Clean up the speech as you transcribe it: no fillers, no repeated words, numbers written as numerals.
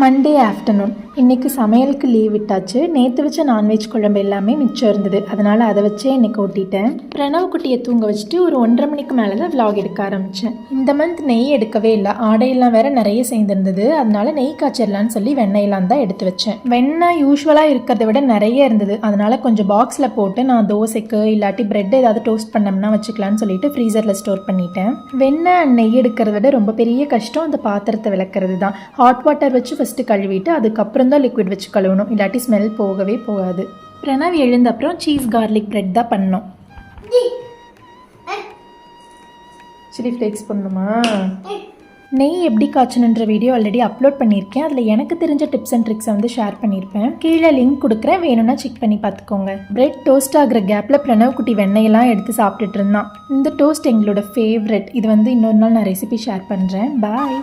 Monday afternoon இன்றைக்கி சமையலுக்கு leave விட்டாச்சு. நேற்று வச்ச நான்வெஜ் குழம்பு எல்லாமே மிச்சம் இருந்தது. அதனால் அதை வச்சே இன்றைக்கி ஓட்டிட்டேன். பிரணவ் குட்டியை தூங்க வச்சுட்டு ஒரு 1:30 மணிக்கு மேலே தான் விலாக் எடுக்க ஆரம்பித்தேன். இந்த மந்த் நெய் எடுக்கவே இல்லை. ஆடையெல்லாம் வேறு நிறைய சேர்ந்துருந்தது. அதனால் நெய் காய்ச்சிடலான்னு சொல்லி வெண்ணெயெல்லாம் தான் எடுத்து வச்சேன். வெண்ணெய் யூஸ்வலாக இருக்கிறத விட நிறைய இருந்தது. அதனால் கொஞ்சம் பாக்ஸில் போட்டு நான் தோசைக்கு இல்லாட்டி பிரெட் ஏதாவது டோஸ்ட் பண்ணோம்னா வச்சுக்கலான்னு சொல்லிட்டு ஃப்ரீசரில் ஸ்டோர் பண்ணிட்டேன். வெண்ணெய் நெய் எடுக்கிறத விட ரொம்ப பெரிய கஷ்டம் அந்த பாத்திரத்தை விளக்குறது தான். ஹாட் வாட்டர் வச்சு ஃபஸ்ட்டு கழுவிட்டு அதுக்கப்புறம் தான் லிக்விட் வச்சு கழுவணும். இல்லாட்டி ஸ்மெல் போகவே போகாது. பிரணவ் எழுந்த அப்புறம் சீஸ் கார்லிக் பிரெட் தான் பண்ணோம். சில்லி ஃப்ளேக்ஸ் பண்ணணுமா? நெய் எப்படி காய்ச்சணுன்ற வீடியோ ஆல்ரெடி அப்லோட் பண்ணியிருக்கேன். அதில் எனக்கு தெரிஞ்ச டிப்ஸ் அண்ட் ட்ரிக்ஸை வந்து ஷேர் பண்ணியிருப்பேன். கீழே லிங்க் கொடுக்குறேன், வேணும்னா செக் பண்ணி பார்த்துக்கோங்க. பிரெட் டோஸ்ட் ஆகிற கேப்பில் பிரணவ் குட்டி வெண்ணெயெல்லாம் எடுத்து சாப்பிட்டுட்டு இருந்தான். இந்த டோஸ்ட் எங்களோட ஃபேவரெட். இது வந்து இன்னொரு நாள் நான் ரெசிபி ஷேர் பண்ணுறேன். பாய்.